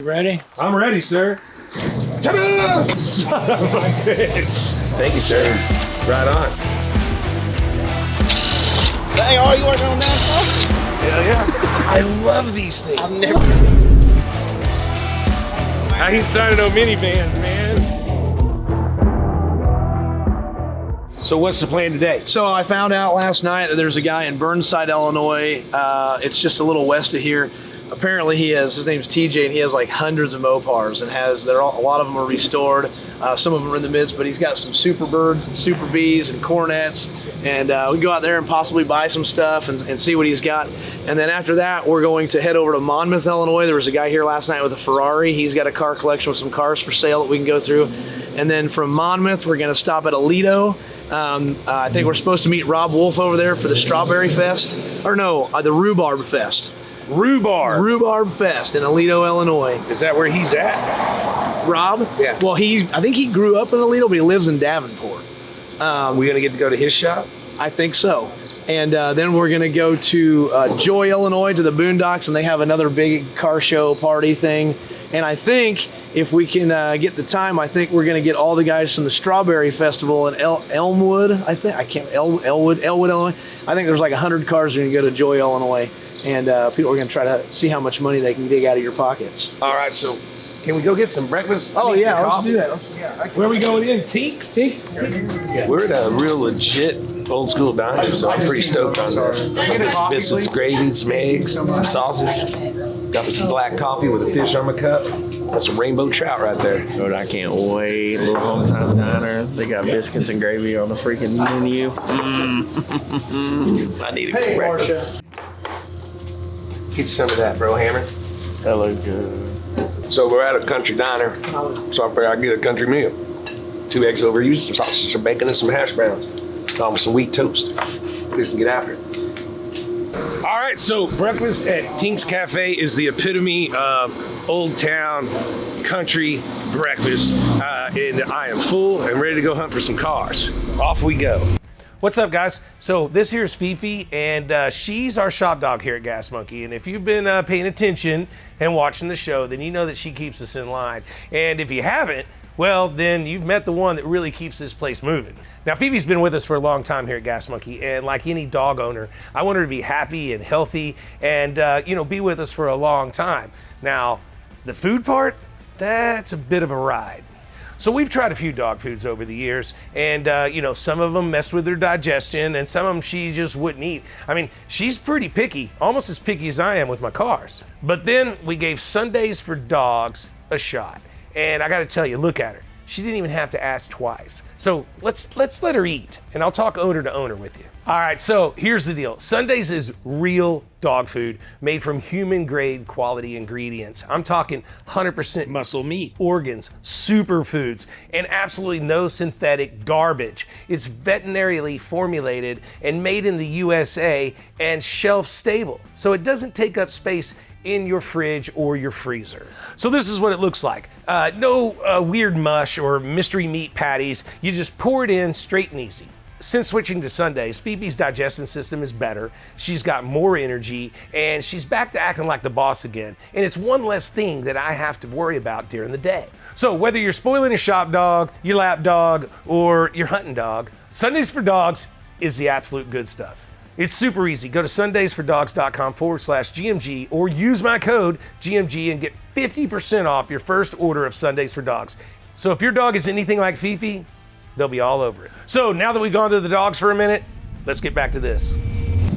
You ready? I'm ready, sir. Ta-da! Son of a bitch. Thank you, sir. Right on. Dang, are you working on that? Hell yeah. I love these things. I've never. I ain't signing no minivans, man. So what's the plan today? So I found out last night that there's a guy in Burnside, Illinois. It's just a little west of here. Apparently his name's TJ, and he has like hundreds of Mopars, and a lot of them are restored. Some of them are in the midst, but he's got some Super Birds and Super Bs and Cornets, and we can go out there and possibly buy some stuff and see what he's got. And then after that, we're going to head over to Monmouth, Illinois. There was a guy here last night with a Ferrari. He's got a car collection with some cars for sale that we can go through. And then from Monmouth, we're going to stop at Aledo. I think we're supposed to meet Rob Wolf over there for the Strawberry Fest, or no, the Rhubarb Fest. Rhubarb Fest in Aledo, Illinois. Is that where he's at? Rob? Yeah. Well, I think he grew up in Aledo, but he lives in Davenport. We gonna get to go to his shop? I think so. And then we're gonna go to Joy, Illinois, to the Boondocks, and they have another big car show party thing. And I think if we can get the time, I think we're gonna get all the guys from the Strawberry Festival in Elmwood. Elwood, Illinois. I think there's like 100 cars that are gonna go to Joy, Illinois, and people are gonna try to see how much money they can dig out of your pockets. All right, so can we go get some breakfast? Oh yeah, let's do that. Where are we going in? Tinks? Yeah. We're at a real legit old school diner, so I'm pretty stoked on this. It's biscuits, gravy, some eggs, some sausage. Got me some black coffee with a fish on my cup. That's some rainbow trout right there. Dude, I can't wait. Little hometown diner. They got biscuits and gravy on the freaking menu. I need a good breakfast. Get you some of that, bro, Hammer. That looks good. So we're at a country diner, so I figured I'd get a country meal. 2 eggs over easy, some sausage, some bacon, and some hash browns. With some wheat toast. Just to get after it. All right, so breakfast at Tink's Cafe is the epitome of old town country breakfast. And I am full and ready to go hunt for some cars. Off we go. What's up, guys? So this here is Fifi, and she's our shop dog here at Gas Monkey. And if you've been paying attention and watching the show, then you know that she keeps us in line. And if you haven't, well, then you've met the one that really keeps this place moving. Now, Phoebe's been with us for a long time here at Gas Monkey, and like any dog owner, I want her to be happy and healthy and, be with us for a long time. Now, the food part, that's a bit of a ride. So we've tried a few dog foods over the years, and some of them messed with her digestion, and some of them she just wouldn't eat. I mean, she's pretty picky, almost as picky as I am with my cars. But then we gave Sundays for Dogs a shot, and I gotta tell you, look at her. She didn't even have to ask twice. So let's let her eat, and I'll talk owner to owner with you. All right, so here's the deal. Sundays is real dog food made from human grade quality ingredients. I'm talking 100% muscle meat, organs, superfoods, and absolutely no synthetic garbage. It's veterinarially formulated and made in the USA and shelf stable, so it doesn't take up space in your fridge or your freezer. So this is what it looks like. No weird mush or mystery meat patties. You just pour it in straight and easy. Since switching to Sundays, Phoebe's digestion system is better, she's got more energy, and she's back to acting like the boss again. And it's one less thing that I have to worry about during the day. So whether you're spoiling a shop dog, your lap dog, or your hunting dog, Sundays for Dogs is the absolute good stuff. It's super easy. Go to sundaysfordogs.com/GMG or use my code GMG and get 50% off your first order of Sundays for Dogs. So if your dog is anything like Fifi, they'll be all over it. So now that we've gone to the dogs for a minute, let's get back to this.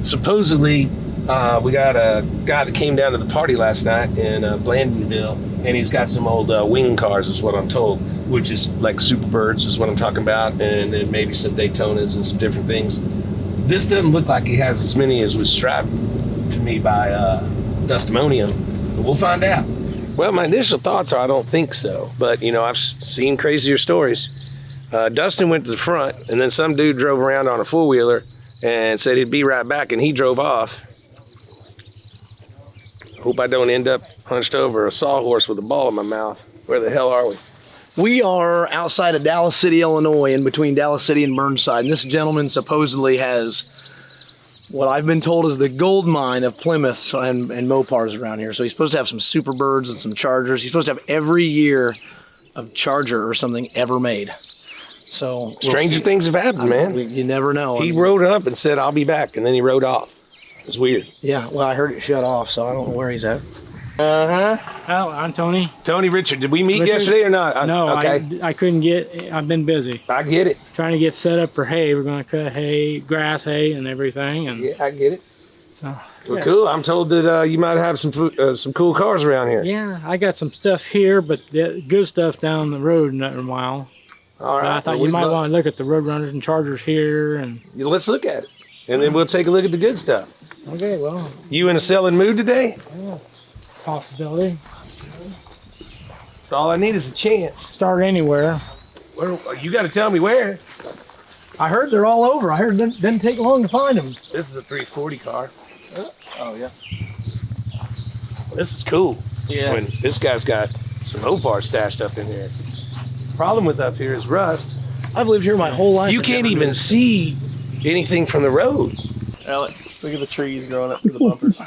Supposedly, we got a guy that came down to the party last night in Blandonville, and he's got some old wing cars, is what I'm told, which is like Super Birds is what I'm talking about, and then maybe some Daytonas and some different things. This doesn't look like he has as many as was strived to me by Dustimonium, but we'll find out. Well, my initial thoughts are I don't think so, but I've seen crazier stories. Dustin went to the front, and then some dude drove around on a four-wheeler and said he'd be right back, and he drove off. Hope I don't end up hunched over a sawhorse with a ball in my mouth. Where the hell are we? We are outside of Dallas City, Illinois, in between Dallas City and Burnside. And this gentleman supposedly has what I've been told is the gold mine of Plymouths and Mopars around here. So he's supposed to have some Superbirds and some Chargers. He's supposed to have every year of Charger or something ever made. So Stranger things have happened, man. You never know. He rode up and said, "I'll be back," and then he rode off. It was weird. Yeah, well, I heard it shut off, so I don't know where he's at. Oh, I'm Tony. Tony Richard, did we meet yesterday or not? No, Okay. I couldn't get. I've been busy I get it. trying to get set up for hay. We're going to cut hay, grass hay, and everything. And Yeah, I get it. so, Well, yeah. cool. I'm told that you might have some cool cars around here. Yeah, I got some stuff here, but the good stuff down the road another mile. All But right. I thought well, you we'd might love- want to look at the Roadrunners and Chargers here. And Yeah, let's look at it, and then we'll take a look at the good stuff. okay, well, You in a selling mood today? possibility. So all I need is a chance. Start anywhere. Where, you got to tell me where. I heard they're all over. I heard it didn't take long to find them. This is a 340 car. Oh yeah. This is cool. Yeah. When this guy's got some Mopar stashed up in here. Problem with up here is rust. I've lived here my whole life. You and can't never even knew. see anything from the road. Alex, look at the trees growing up through the bumpers.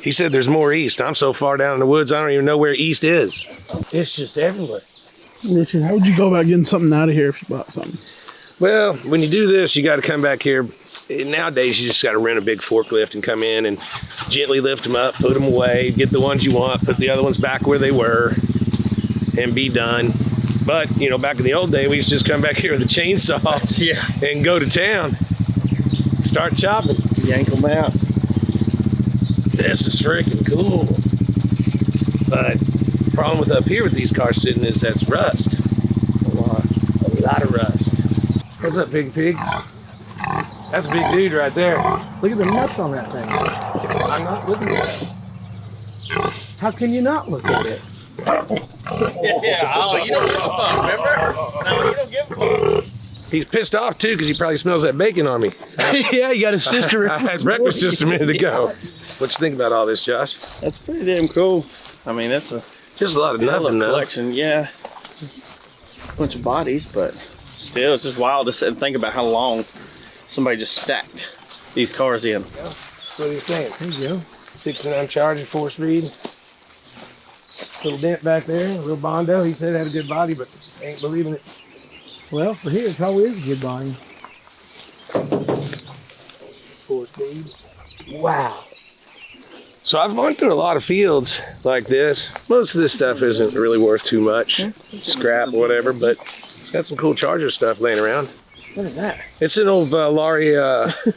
He said there's more east. I'm so far down in the woods, I don't even know where east is. It's just everywhere. Richard, how would you go about getting something out of here if you bought something? Well, when you do this, you got to come back here. Nowadays, you just got to rent a big forklift and come in and gently lift them up, put them away, get the ones you want, put the other ones back where they were, and be done. But, you know, back in the old day, we used to just come back here with a chainsaw and go to town, start chopping. Yank them out. This is freaking cool. But the problem with up here with these cars sitting is that's rust. A lot of rust. What's up, Big Pig? That's a big dude right there. Look at the nuts on that thing. I'm not looking at it. How can you not look at it? Yeah. Oh, you don't give a fuck. Remember? No, you don't give a fuck. He's pissed off too because he probably smells that bacon on me. Yeah, you got a sister. I had breakfast just a minute ago. What you think about all this, Josh? That's pretty damn cool. I mean, that's a Just a lot of hell of nothing, a though. collection. Yeah. A bunch of bodies, but still, it's just wild to sit and think about how long somebody just stacked these cars in. What are you saying? There you go. 69 Charger, 4-speed. Little dent back there, a little Bondo. He said it had a good body, but I ain't believing it. Well, for here, it probably is a good body. 4-speed. Wow. So I've gone through a lot of fields like this. Most of this stuff isn't really worth too much. Scrap or whatever, but it's got some cool Charger stuff laying around. What is that? It's an old Laurie, it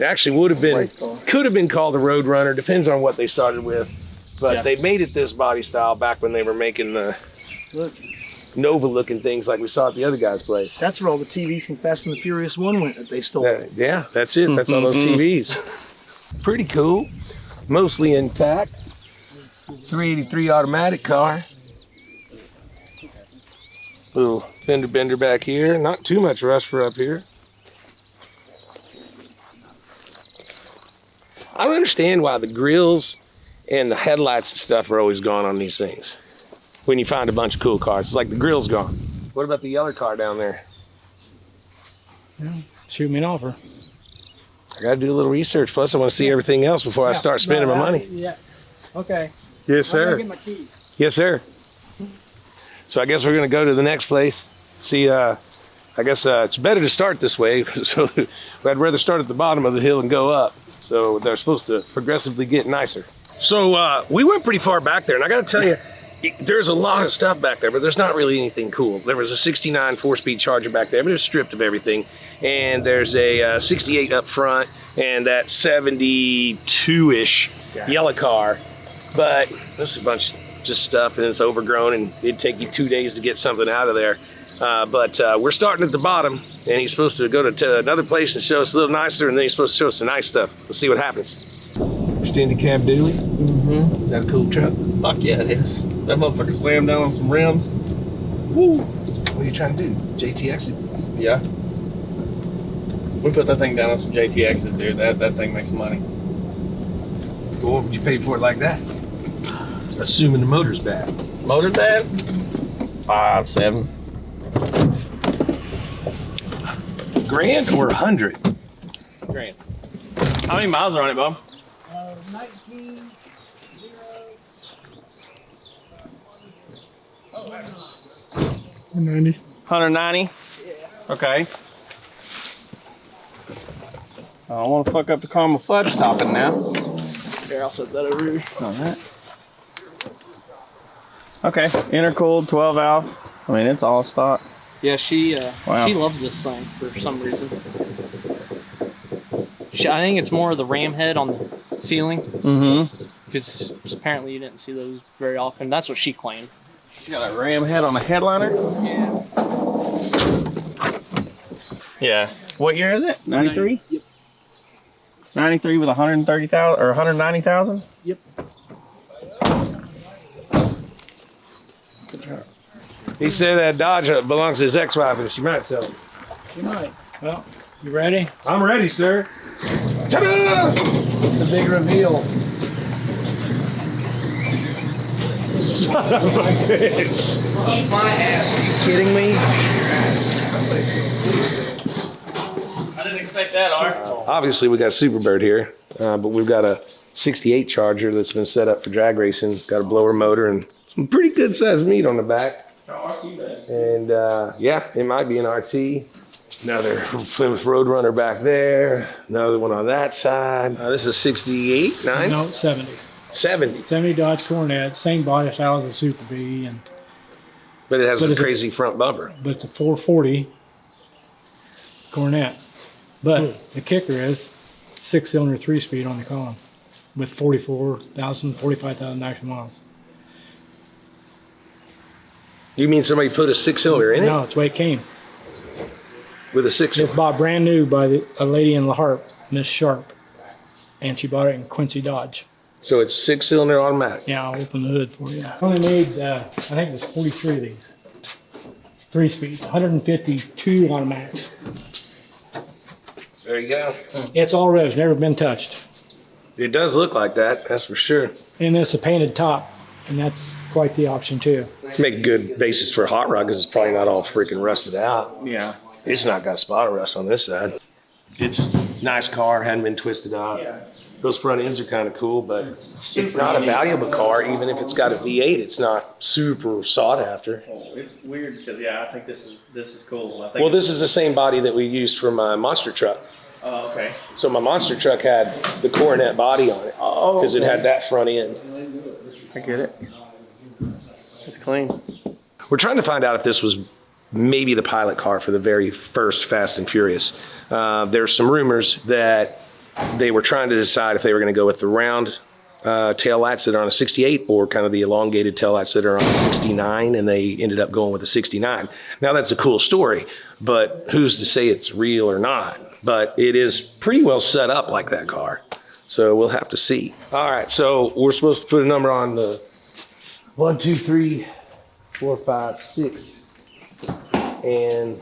actually could have been called a Roadrunner. Depends on what they started with. But Yeah. they made it this body style back when they were making the Look, Nova looking things like we saw at the other guy's place. that's where all the TVs from Fast and the Furious 1 went that they stole. Yeah, that's it. That's all those TVs. Pretty cool. Mostly intact. 383 automatic car. Little fender bender back here. Not too much rust for up here. I don't understand why the grills and the headlights and stuff are always gone on these things. When you find a bunch of cool cars, it's like the grill's gone. What about the yellow car down there? Shoot me an offer. I gotta do a little research. Plus, I want to see everything else before I start spending my money. Yeah. Okay. Yes, I'm gonna sir. get my keys. Yes, sir. So I guess we're gonna go to the next place. See, I guess it's better to start this way. So I'd rather start at the bottom of the hill and go up. So they're supposed to progressively get nicer. So we went pretty far back there, and I gotta tell you, there's a lot of stuff back there, but there's not really anything cool. There was a 69 4-speed Charger back there, but it's stripped of everything. And there's a 68 up front and that 72-ish yellow car. But this is a bunch of just stuff, and it's overgrown, and it'd take you 2 days to get something out of there. But we're starting at the bottom, and he's supposed to go to another place and show us a little nicer, and then he's supposed to show us the nice stuff. Let's see what happens. Extended cab dually. Mm-hmm. Is that a cool truck? Fuck yeah, it is. That motherfucker slammed down on some rims. Woo! What are you trying to do? JTX it? Yeah. We put that thing down on some JTXs, dude. That thing makes money. Well, what would you pay for it like that? Assuming the motor's bad. Motor bad? 5, 7. Grand or 100? grand. How many miles are on it, Bob? 19, 90. 190? Yeah. Okay. I want to fuck up the caramel fudge topping now. Here, I'll set that over here. All right. Okay, intercooled 12 valve. I mean, it's all stock. Yeah, she Wow. she loves this thing for some reason. I think it's more of the ram head on the ceiling. Mm-hmm. Because apparently you didn't see those very often. That's what she claimed. You got a ram head on the headliner? Yeah. Yeah. What year is it? 93? Yep. 93 with 130,000 or 190,000? Yep. Good job. He said that Dodge belongs to his ex-wife and she might sell it. You might. Well, you ready? I'm ready, sir. Ta-da! The big reveal. Son of a bitch. My ass, are you kidding me? I didn't expect that, Art. Obviously, we got Superbird here, but we've got a 68 Charger that's been set up for drag racing. Got a blower motor and some pretty good sized meat on the back. And yeah, it might be an RT. Another Plymouth Roadrunner back there. Another one on that side. This is a 68, 9? No, 70. 70. 70 Dodge Coronet, same body style as the Super B, But it has But a it's a- crazy front bumper. but it's a 440 Coronet. But the kicker is 6-cylinder 3-speed on the column with 45,000 actual miles. You mean somebody put a 6-cylinder in it? No, it's the way it came. With a It's 6-cylinder? bought brand new by a lady in La Harpe, Miss Sharp, and she bought it in Quincy Dodge. So it's 6-cylinder automatic. Yeah, I'll open the hood for you. I only made, I think it was 43 of these. 3 speeds, 152 automatics. There you go. It's all revs, never been touched. It does look like that, that's for sure. And it's a painted top, and that's quite the option too. Make a good basis for a hot rod because it's probably not all freaking rusted out. Yeah. It's not got a spot of rust on this side. It's nice car, hadn't been twisted out. Yeah. Those front ends are kind of cool, but it's not a valuable car. Even if it's got a V8, it's not super sought after. It's weird because I think this is cool. I think Well, this is the same body that we used for my monster truck. Oh, okay. So my monster truck had the Coronet body on it Oh, because it had that front end. I get it. It's clean. We're trying to find out if this was maybe the pilot car for the very first Fast and Furious. There's some rumors that they were trying to decide if they were going to go with the round taillights that are on a 68 or kind of the elongated taillights that are on a 69, and they ended up going with a 69. Now that's a cool story, but who's to say it's real or not? But it is pretty well set up like that car. So we'll have to see. All right, so we're supposed to put a number on the 1, 2, 3, 4, 5, 6, and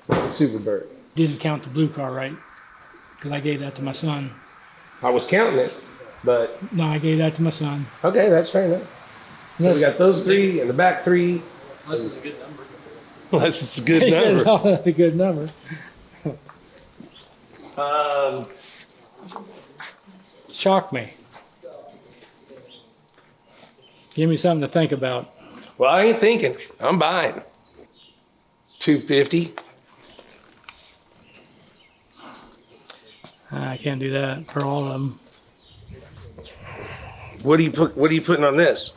the Superbird. Didn't count the blue car right, because I gave that to my son. I was counting it, but No, I gave that to my son. okay, that's fair enough. So we got those 3 and the back 3. Unless it's a good number. Unless it's a good He said, number. oh, that's a good number. Shocked me. Give me something to think about. Well, I ain't thinking. I'm buying. 250. I can't do that for all of them. What are you putting on this?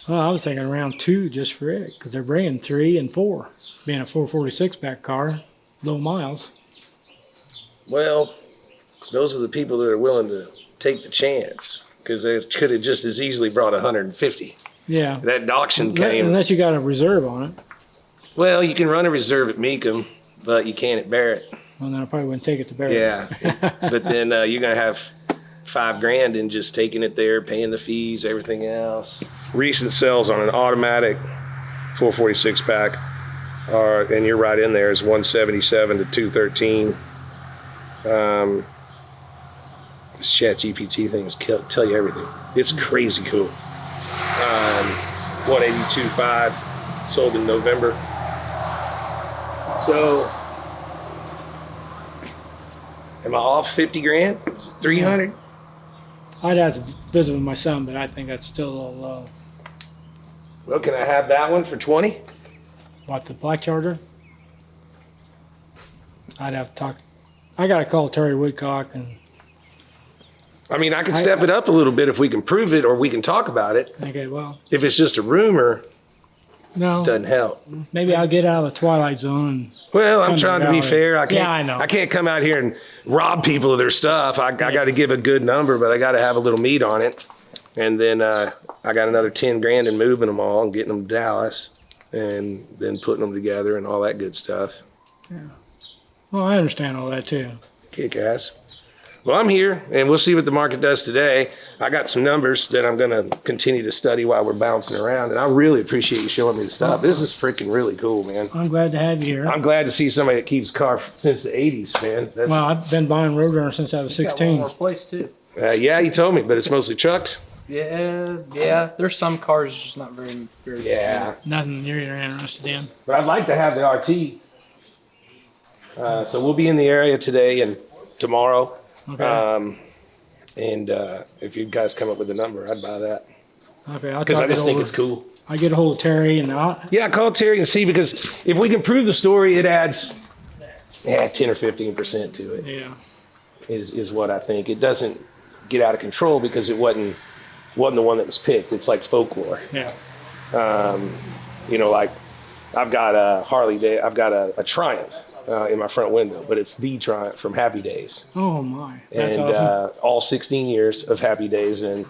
Well, I was thinking around 2 just for it, because they're bringing 3 and 4. Being a 446 back car, low miles. Well, those are the people that are willing to take the chance because they could have just as easily brought 150. Yeah. That auction came. Unless you got a reserve on it. Well, you can run a reserve at Meekum, but you can't at Barrett. Well, then I probably wouldn't take it to Barry. Yeah, but then you're gonna have $5,000 in just taking it there, paying the fees, everything else. Recent sales on an automatic 446 pack are, and you're right in there, is 177 to 213. This Chat GPT thing is tell you everything. It's crazy cool. 182.5 sold in November. So Am I off 50 grand? 300? I'd have to visit with my son, but I think that's still a little low. Well, can I have that one for 20? What, the Black Charger? I'd have to talk. I got to call Terry Woodcock and I mean, I could step it up a little bit if we can prove it or we can talk about it. okay, well, If it's just a rumor, no, it doesn't help. maybe I'll get out of the Twilight Zone. And Well, I'm Come to trying to be Valley. fair. I can't, Yeah, I know. I can't come out here and rob people of their stuff. I got to give a good number, but I got to have a little meat on it. And then I got another 10 grand in moving them all and getting them to Dallas and then putting them together and all that good stuff. Well, I understand all that too. Kick ass. Well, I'm here, and we'll see what the market does today. I got some numbers that I'm going to continue to study while we're bouncing around, and I really appreciate you showing me the stuff. This is freaking really cool, man. I'm glad to have you here. I'm glad to see somebody that keeps car since the 80s, man. That's, Well, I've been buying Roadrunner since I was Got one 16. more place too. yeah, you told me, but it's mostly trucks. Yeah. There's some cars just not very. Yeah, Nothing you're interested in. but I'd like to have the RT. So we'll be in the area today and tomorrow. Okay. And if you guys come up with a number, I'd buy that. Okay. Because I just think it's cool. I get a hold of Terry and Yeah, call Terry and see, because if we can prove the story, it adds 10 or 15% to it, yeah. is what I think. It doesn't get out of control because it wasn't the one that was picked. It's like folklore. Yeah. You know, like I've got a I've got a Triumph in my front window, but it's the Triumph from Happy Days. Oh my. That's And awesome. all 16 years of Happy Days and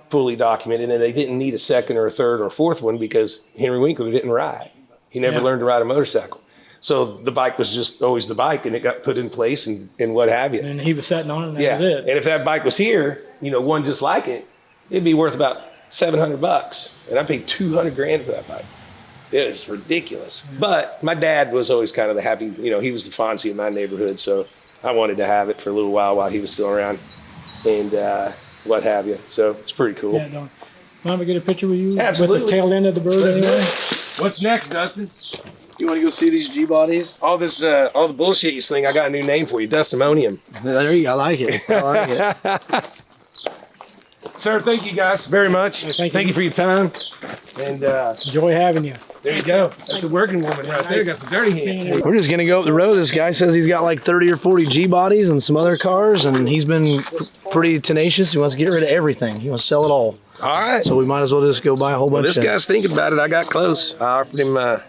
fully documented. And they didn't need a second or a third or a fourth one because Henry Winkler didn't ride. He never Yeah. learned to ride a motorcycle. So the bike was just always the bike, and it got put in place and what have you. And he was sitting on it and that Yeah. was it. And if that bike was here, you know, one just like it, it'd be worth about $700. And I paid 200 grand for that bike. It's ridiculous. But my dad was always kind of the happy, you know, he was the Fonzie in my neighborhood. So I wanted to have it for a little while he was still around and what have you. So it's pretty cool. Yeah, don't. Want to get a picture with you? Absolutely. With the tail end of the bird anyway? What's next, Dustin? You want to go see these G bodies? All this, all the bullshit you sling, I got a new name for you, Dustimonium. There you go. I like it. I like it. Sir, thank you guys very much. Thank you. You for your time. And Enjoy having you. there you go. That's a working woman right there. Got some dirty hands. We're just gonna go up the road. This guy says he's got like 30 or 40 G bodies and some other cars, and he's been pretty tenacious. He wants to get rid of everything. He wants to sell it all. All right. So we might as well just go buy a whole Well, bunch this of guy's thinking about it. I got close. I offered him I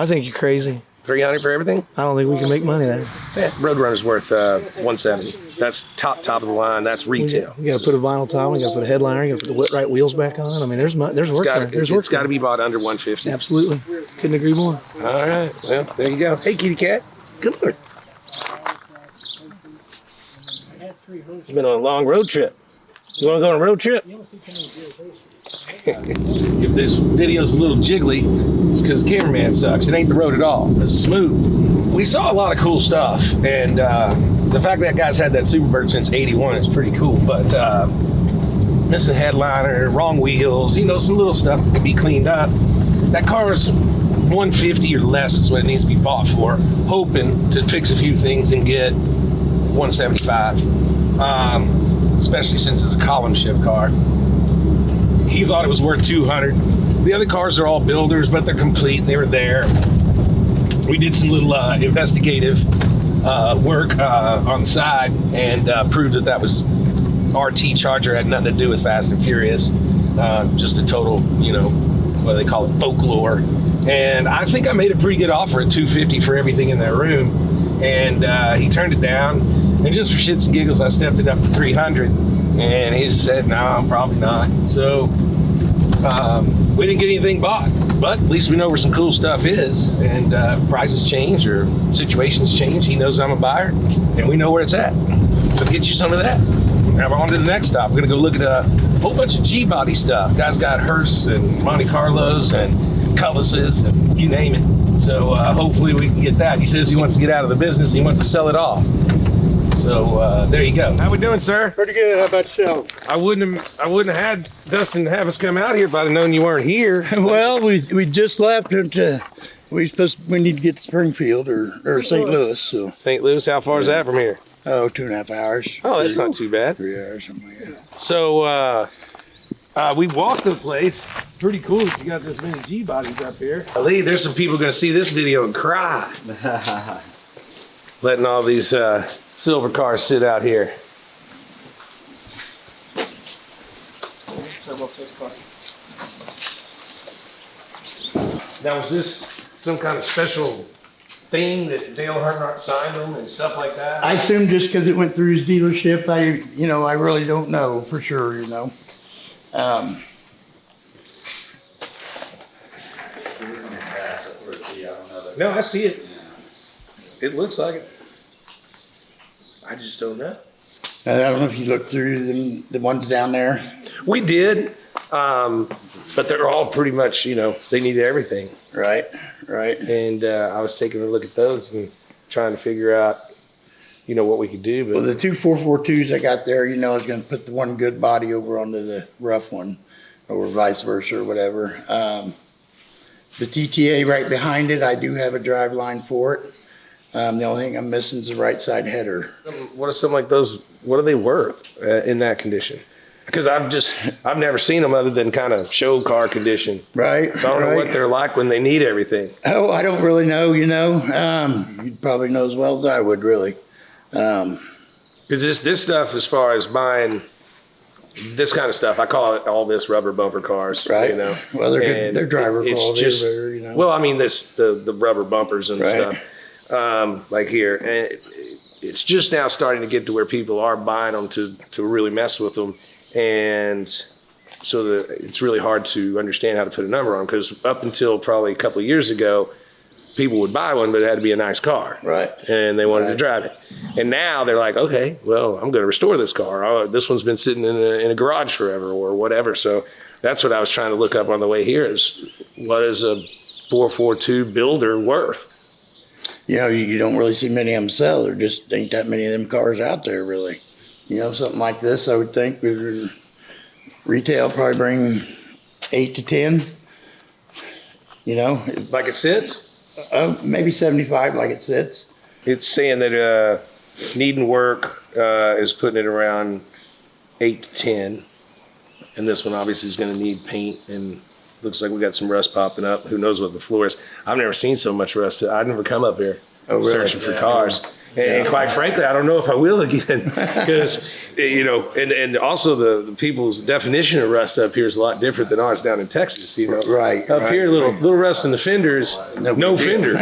think you're crazy. $300 for everything. I don't think we can make money there. Yeah, Roadrunner's worth $170. That's top of the line. That's retail. We got to put a vinyl top. We got to put a headliner. We got to put the right wheels back on. I mean, there's work there. There's work. It's got to be bought under $150. Absolutely. Couldn't agree more. All right. Well, there you go. Hey, kitty cat. Come on. You've been on a long road trip. You want to go on a road trip? If this video's a little jiggly, it's because the cameraman sucks. It ain't the road at all. It's smooth. We saw a lot of cool stuff, and the fact that guy's had that Superbird since '81 is pretty cool. But missing headliner, wrong wheels, you know, some little stuff that can be cleaned up. That car is $150 or less is what it needs to be bought for. Hoping to fix a few things and get $175, especially since it's a column shift car. He thought it was worth $200. The other cars are all builders, but they're complete. They were there. We did some little investigative work on the side and proved that was RT Charger, had nothing to do with Fast and Furious. Just a total, you know, what do they call it, folklore. And I think I made a pretty good offer at $250 for everything in that room. And he turned it down. And just for shits and giggles, I stepped it up to $300. And he said, no, probably not. So we didn't get anything bought, but at least we know where some cool stuff is. And if prices change or situations change, he knows I'm a buyer and we know where it's at. So get you some of that. Now we're on to the next stop. We're gonna go look at a whole bunch of G-body stuff. Guys got Hearsts and Monte Carlos and Cullis's and you name it. So hopefully we can get that. He says he wants to get out of the business. He wants to sell it all. So there you go. How we doing, sir? Pretty good. How about yourself? I wouldn't have had Dustin have us come out here if I'd have known you weren't here. Well, we just left it. We need to get to Springfield or St. Louis. So St. Louis, how far is that from here? Oh, 2.5 hours. Oh, that's not too bad. 3 hours, something like that. So we walked the place. Pretty cool that you got this many G bodies up here. Lee, there's some people gonna see this video and cry. Letting all these silver cars sit out here. Now, was this some kind of special thing that Dale Earnhardt signed them and stuff like that? I assume just because it went through his dealership, I really don't know for sure, No, I see it. It looks like it. I just don't know. I don't know if you looked through the ones down there. We did, but they're all pretty much, they need everything. Right. And I was taking a look at those and trying to figure out, what we could do. But Well, the two 442s I got there, I was going to put the one good body over onto the rough one, or vice versa, or whatever. The TTA right behind it, I do have a drive line for it. The only thing I'm missing is the right side header. what are something like those? What are they worth in that condition? Because I've never seen them other than kind of show car condition. Right. So I don't know what they're like when they need everything. Oh, I don't really know, you'd probably know as well as I would, really. Because this stuff, as far as buying this kind of stuff, I call it all this rubber bumper cars. Right. Well, they're good. And They're driver it's quality. just, Well, I mean, the rubber bumpers and Right. stuff, like here, and it's just now starting to get to where people are buying them to really mess with them, and so it's really hard to understand how to put a number on. Because up until probably a couple of years ago, people would buy one, but it had to be a nice car. Right. And they wanted to drive it. And now they're like, okay, well, I'm going to restore this car. Oh, this one's been sitting in a garage forever or whatever. So that's what I was trying to look up on the way here is what is a 442 builder worth? You don't really see many of them sell. There just ain't that many of them cars out there, really. Something like this, I would think, would retail probably bring 8 to 10. Like it sits? Maybe 75 like it sits. It's saying that Needing Work is putting it around 8 to 10. And this one obviously is going to need paint and looks like we got some rust popping up. Who knows what the floor is. I've never seen so much rust. I've never come up here searching for cars. And quite frankly, I don't know if I will again because, and also the people's definition of rust up here is a lot different than ours down in Texas, Right. Up here, little rust in the fenders, no fender.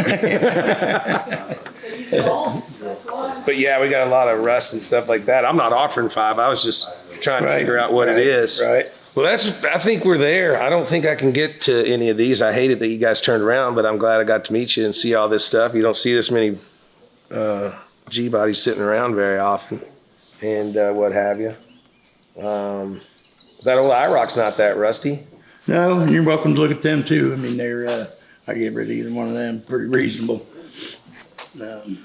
But yeah, we got a lot of rust and stuff like that. I'm not offering 5. I was just trying to figure out what it is. Right. Well, I think we're there. I don't think I can get to any of these. I hated that you guys turned around, but I'm glad I got to meet you and see all this stuff. You don't see this many G bodies sitting around very often, and what have you. That old IROC's not that rusty. No, you're welcome to look at them too. I mean, they're, I get rid of either one of them, pretty reasonable. They're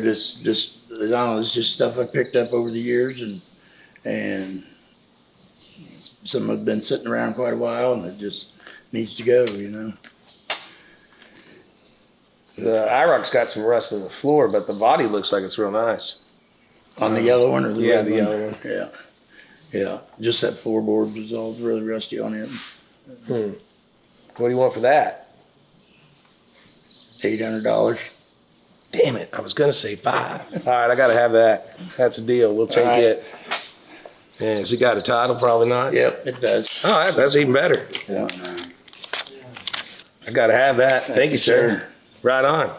just, I don't know, it's just stuff I picked up over the years, and some have been sitting around quite a while, and it just needs to go, The IROC's got some rust in the floor, but the body looks like it's real nice. On the yellow one or the red the one? yellow one. Yeah. Yeah. Just that floorboard was all really rusty on it. What do you want for that? $800. Damn it, I was gonna say 5. All right, I gotta have that. That's a deal. We'll take it. And has it got a title? Probably not. Yep, it does. Oh, that's even better. Yeah. I gotta have that. Thank you, sir. Right on.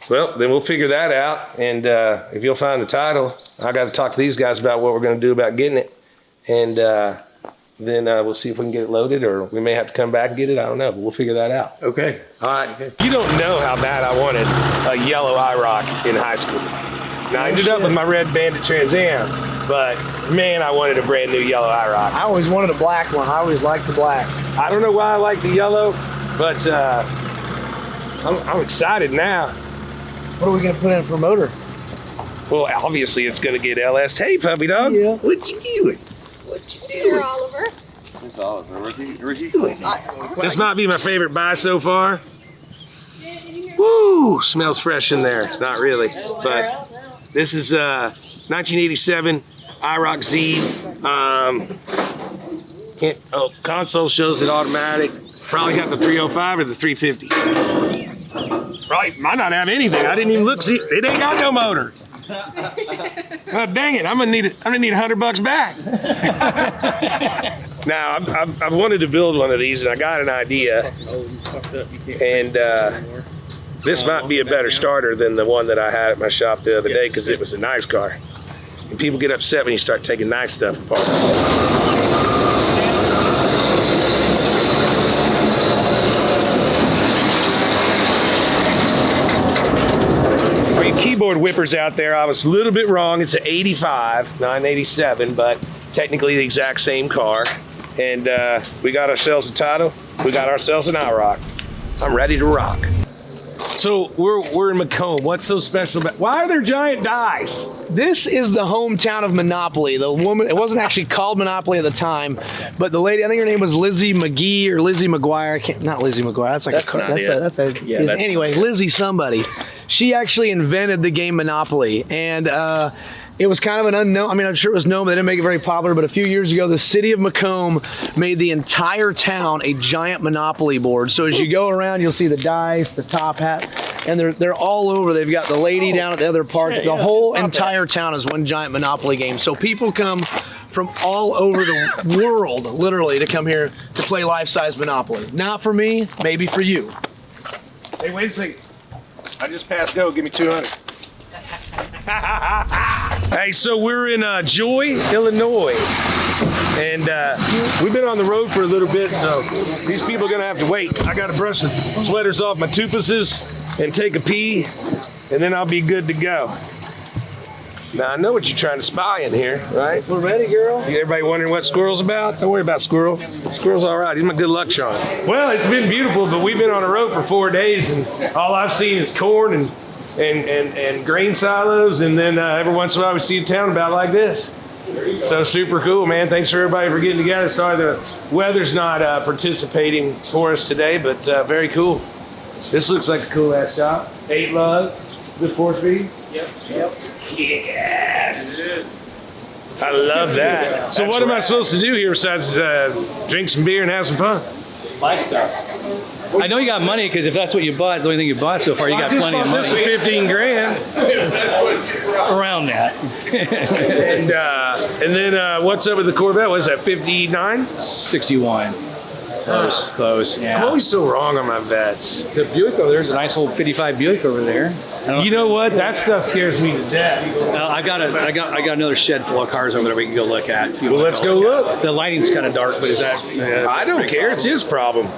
Well, then we'll figure that out. And if you'll find the title, I got to talk to these guys about what we're going to do about getting it. And then we'll see if we can get it loaded, or we may have to come back and get it. I don't know, but we'll figure that out. Okay. All right. You don't know how bad I wanted a yellow IROC in high school. Now, I ended up with my red Bandit Trans Am, but man, I wanted a brand new yellow IROC. I always wanted a black one. I always liked the black. I don't know why I like the yellow, but I'm excited now. What are we gonna put in for a motor? Well, obviously it's gonna get LS. Hey, puppy dog. Yeah. What you doing? What you doing? Here, Oliver. It's Oliver. Where's he going? This might be my favorite buy so far. Woo! Smells fresh in there. Not really, but This is 1987 IROC Z. Console shows it automatic. Probably got the 305 or the 350. Probably might not have anything. I didn't even look. See, it ain't got no motor. Oh, dang it! I'm gonna need $100 back. Now I've wanted to build one of these, and I got an idea. And this might be a better starter than the one that I had at my shop the other day because it was a nice car. And people get upset when you start taking nice stuff apart. For you keyboard whippers out there, I was a little bit wrong. It's an 85, not an 87, but technically the exact same car. And we got ourselves a title. We got ourselves an IROC. I'm ready to rock. So we're in Macomb. What's so special about? Why are there giant dice? This is the hometown of Monopoly. The woman, it wasn't actually called Monopoly at the time, but the lady, I think her name was Lizzie McGee or Lizzie McGuire. Not Lizzie McGuire. That's like anyway, Lizzie somebody. She actually invented the game Monopoly, and it was kind of an unknown. I mean, I'm sure it was known, but they didn't make it very popular. But a few years ago, the city of Macomb made the entire town a giant Monopoly board. So as you go around, you'll see the dice, the top hat, and they're all over. They've got the lady down at the other part. The whole entire town is one giant Monopoly game. So people come from all over the world, literally, to come here to play life-size Monopoly. Not for me, maybe for you. Hey, wait a second. I just passed go. Give me 200. Hey, so we're in Joy, Illinois, and we've been on the road for a little bit, so these people are gonna have to wait. I gotta brush the sweaters off my tupuses and take a pee, and then I'll be good to go. Now, I know what you're trying to spy in here, right? We're ready, girl. Everybody wondering what Squirrel's about? Don't worry about Squirrel. Squirrel's all right. He's my good luck charm. Well, it's been beautiful, but we've been on the road for 4 days, and all I've seen is corn and grain silos, and then every once in a while we see a town about like this. So super cool, man. Thanks for everybody for getting together. Sorry the weather's not participating for us today, but very cool. This looks like a cool ass shop. 8 lug, good 4-speed. Yep. Yes. I love that. So what am I supposed to do here besides drink some beer and have some fun? Buy stuff. I know you got money because if that's what you bought, the only thing you bought so far, you got plenty of money. This is 15 grand. Around that. and then what's up with the Corvette? What is that, 59? 61. Close, yeah. I'm always so wrong on my vets. The Buick, there's a nice old 55 Buick over there. You know what? That stuff scares me to death. I got another shed full of cars over there we can go look at. Well, let's go look. The lighting's kind of dark, but is that? I don't care. It's his problem.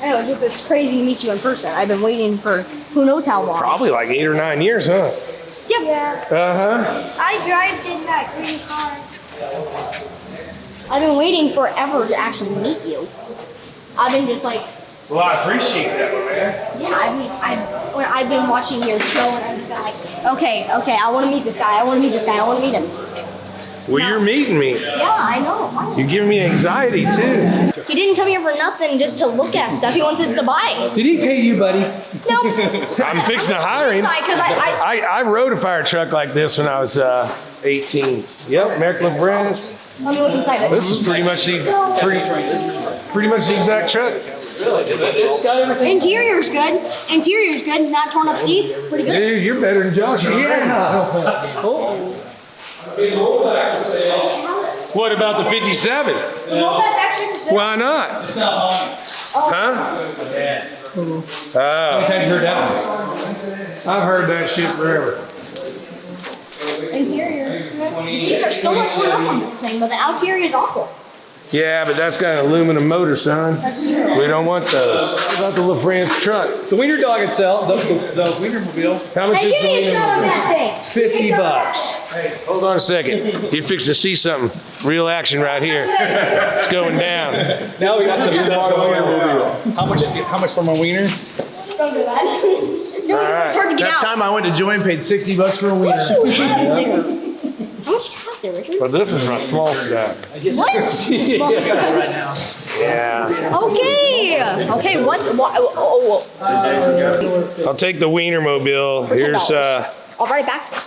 I know, it's crazy to meet you in person. I've been waiting for who knows how long. Probably like 8 or 9 years, huh? Yep. Yeah. Uh-huh. I drive in that green car. I've been waiting forever to actually meet you. I've been just like. Well, I appreciate that, man. Yeah, I've been watching your show and I'm just like, okay, I want to meet this guy. I want to meet him. Well, you're meeting me. Yeah, I know. You're giving me anxiety, too. He didn't come here for nothing just to look at stuff. He wants it to buy. Did he pay you, buddy? No. I'm fixing to hire him. I rode a fire truck like this when I was 18. Yep, American LaFrance. Let me look inside it. This is pretty much the exact truck. Interior's good. Not torn up seats. Pretty good. Dude, you're better than Josh. Yeah. What about the 57? Well, that's actually for sale. Why not? It's not mine. Huh? Oh. Oh. I've heard that one. I've heard that shit forever. Interior. The seats are still not torn up on this thing, but the outerior is awful. Yeah, but that's got an aluminum motor, son. That's true. We don't want those. What about the LaFrance truck? The wiener dog itself, the Wienermobile. How much Hey, is give the me a shot of that thing. $50. Hey, hold on a second. You're fixing to see something. Real action right here. It's going down. Now we got some Wienermobile. How much for my wiener? Don't do that. All right. It's hard to get That out. time I went to Joy and paid $60 for a wiener. How much you have there, Richard? Well, this is my small stack. What? Yeah. Okay, what? Oh. I'll take the Wienermobile. Here's I'll write it back.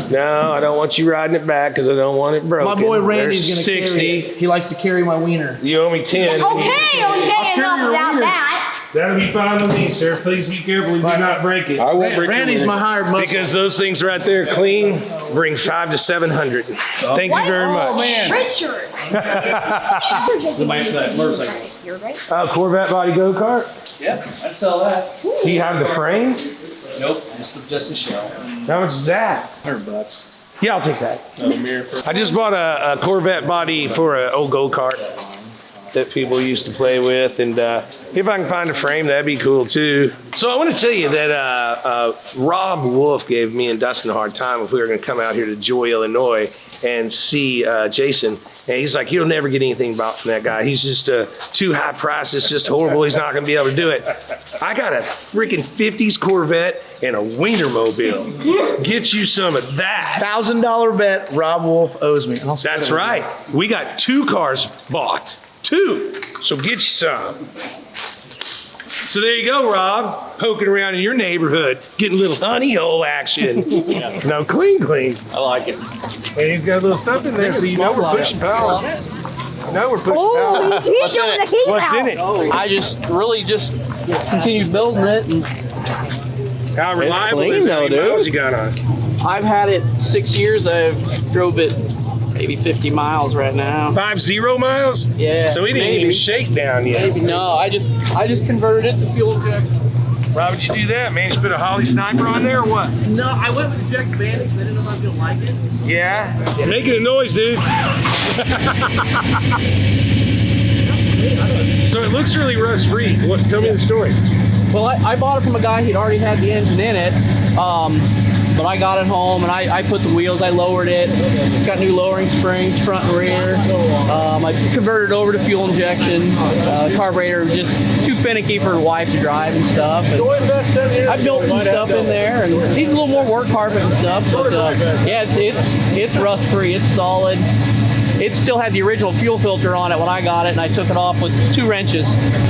No, I don't want you riding it back because I don't want it broken. My boy Randy's There's gonna 60. carry it. He likes to carry my wiener. You owe me 10. Okay, enough about that. That'll be fine with me, sir. Please be careful. You do not break it. I won't break Randy's your my hired muscle. Because those things right there clean bring 500 to 700. Thank you very much. Richard. Corvette body go-kart? Yeah, I'd sell that. Do you have the frame? Nope, just a shell. How much is that? $100. Yeah, I'll take that. I just bought a Corvette body for an old go-kart that people used to play with, and if I can find a frame, that'd be cool too. So I want to tell you that Rob Wolf gave me and Dustin a hard time if we were going to come out here to Joy, Illinois, and see Jason. And he's like, you'll never get anything bought from that guy. He's just too high priced. It's just horrible. He's not going to be able to do it. I got a freaking 50s Corvette and a Wienermobile. Get you some of that. $1,000 bet Rob Wolf owes me. That's right. We got 2 cars bought. 2. So get you some. So there you go, Rob. Poking around in your neighborhood, getting a little honey hole action. No, clean. I like it. And he's got a little stuff in there, so you know we're pushing power. No, we're pushing power. What's in it? What's in it? I just continue building it. And How reliable clean, is it? How though, many dude. miles you got on? I've had it 6 years. I've drove it maybe 50 miles right now. 50 miles? Yeah. So he didn't maybe. even shake down yet. Maybe no. I just converted it to fuel injection. Why would you do that, man? You put a Holly Sniper on there or what? No, I went with injected bandage. I didn't know if I was gonna like it. Yeah. Making a noise, dude. So it looks really rust-free. Tell me the story. Well, I bought it from a guy. He'd already had the engine in it. But I got it home and I put the wheels, I lowered it. It's got new lowering springs, front and rear. I converted it over to fuel injection. Carburetor was just too finicky for the wife to drive and stuff. And I built some stuff in there and it needs a little more work carpet and stuff. But yeah, it's rust free, it's solid. It still had the original fuel filter on it when I got it, and I took it off with 2 wrenches.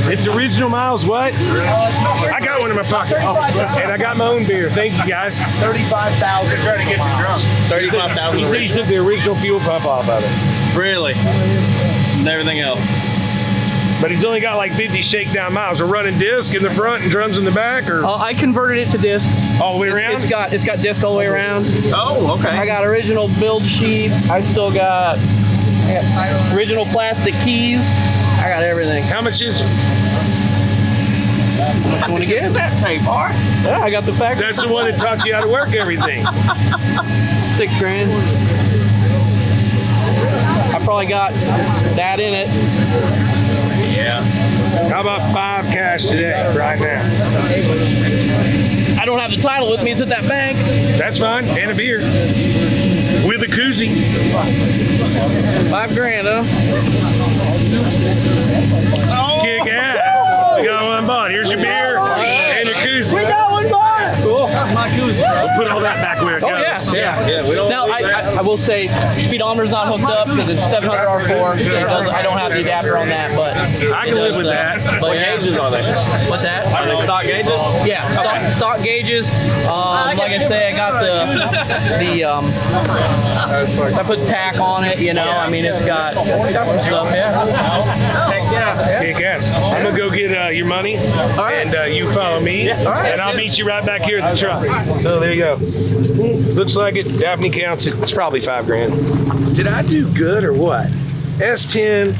It's original miles, what? I got one in my pocket. And I got my own beer. Thank you, guys. 35,000. Trying to get you drunk. 35,000. He said he took the original fuel pump off of it. Really? And everything else. But he's only got like 50 shakedown miles. We're running disc in the front and drums in the back, or I converted it to disc. all the way around? It's got disc all the way around. Oh, okay. I got original build sheet. I still got original plastic keys. I got everything. How much is it? You want to get Cassette tape, Art. Yeah, I got the factory. That's the one that taught you how to work everything. $6,000. I probably got that in it. Yeah. How about 5 cash today, right now? I don't have the title with me. It's at that bank. That's fine, and a beer. With a koozie. $5,000, huh? Kick ass. We got one bought. Here's your beer and your koozie. We got one bought. Cool. My koozie. We'll put all that back where it goes. Oh yeah. We don't. Now I will say speedometer's not hooked up because it's 700 R4. So I don't have the adapter on that, but I can live with that. What gauges are they? What's that? Are they stock gauges? Yeah, stock gauges. Like I say, I got I put tack on it. You know, I mean, it's got some stuff. Yeah. Heck yeah. Kick ass. I'm gonna go get your money, right. and you follow me, and I'll meet you right back here at the truck. So there you go. Looks like it. Daphne counts it. It's probably $5,000. Did I do good or what? S10,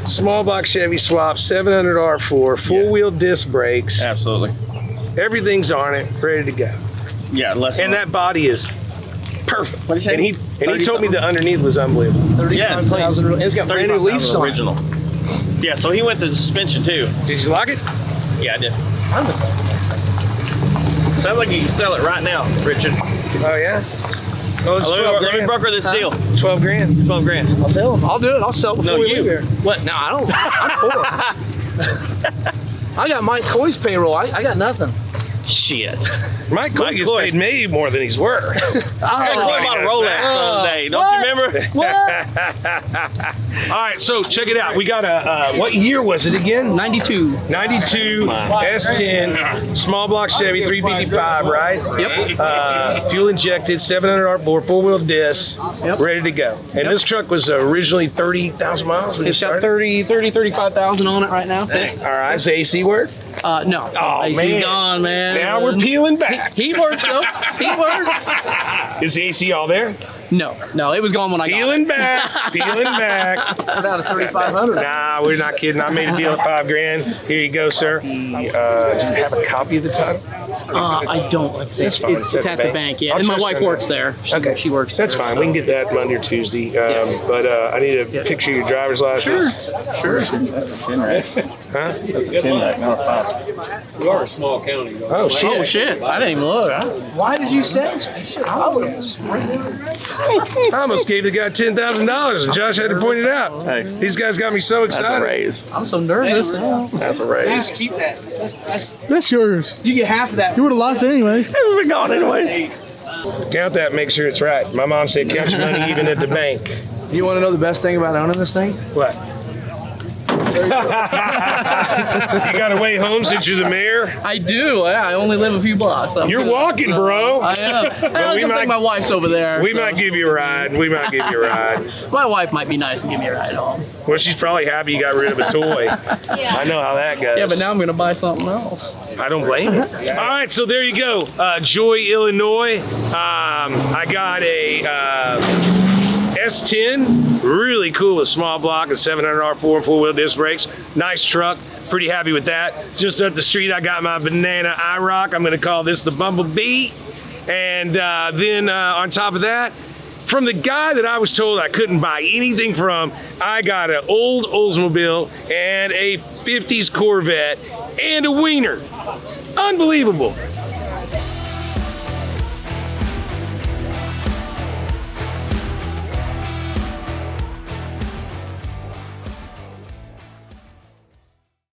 small box Chevy swap, 700 R4, full wheel disc brakes. Absolutely. Everything's on it, ready to go. Yeah, And that body is perfect. What did he say? And he told me the underneath was unbelievable. Yeah, it's clean. It's got brand new leaves on it. Original. Yeah, so he went to the suspension too. Did you like it? Yeah, I did. Sounds like you can sell it right now, Richard. Oh yeah. Oh, it's Let me broker this deal. $12,000. $12,000. I'll tell him. I'll do it. I'll sell it before No, we you. leave here. What? No, I don't. I'm poor. I got Mike Coy's payroll. I got nothing. Shit. Mike gets paid me more than he's worth. I bought a Rolex someday. Don't you remember? All right, so check it out. We got a, what year was it again? 92. 92 S10, small block Chevy, 355, right? Yep. Fuel injected, 700 bore, 4-wheel disc, ready to go. And this truck was originally 30,000 miles when you It's got started? 35,000 on it right now. All right, is the AC work? No. Oh, AC's man. gone, man. Now we're peeling back. He works though. He works. Is the AC all there? No, it was gone when I Peeling back, peeling back. Put out a 3,500. Nah, we're not kidding. I made a deal at $5,000. Here you go, sir. Do you have a copy of the title? I don't. Like I say, That's fine. it's at the bank. Yeah, I'll and my trust wife her. works there. She works. That's there, fine. so. We can get that Monday or Tuesday. But I need a picture of your driver's license. Sure. That's a 10 rack. Huh? That's a 10 rack, not a 5. We are a small county, though. Oh, shit. Oh shit! I didn't even look. Why did you say so? I would have I almost gave the guy $10,000 and Josh had to point it out. Hey. These guys got me so That's a excited. raise. I'm so nervous. That's a raise. keep that. That's yours. You get half of that. You would have lost it anyway. It's been gone anyways. Count that, make sure it's right. My mom said count your money even at the bank. You want to know the best thing about owning this thing? What? You got a way home since you're the mayor? I do. Yeah, I only live a few blocks. You're walking, bro. I am. I we don't might- think my wife's over there. We so. might give you a ride. We might give you a ride. My wife might be nice and give me a ride home. Well, she's probably happy you got rid of a toy. I know how that goes. Yeah, but now I'm gonna buy something else. I don't blame you. All right, so there you go. Joy, Illinois. I got a S10, really cool with small block and 700 R4 and 4-wheel disc brakes. Nice truck. Pretty happy with that. Just up the street, I got my banana IROC. I'm going to call this the Bumblebee. And then on top of that, from the guy that I was told I couldn't buy anything from, I got an old Oldsmobile and a 50s Corvette and a Wiener. Unbelievable.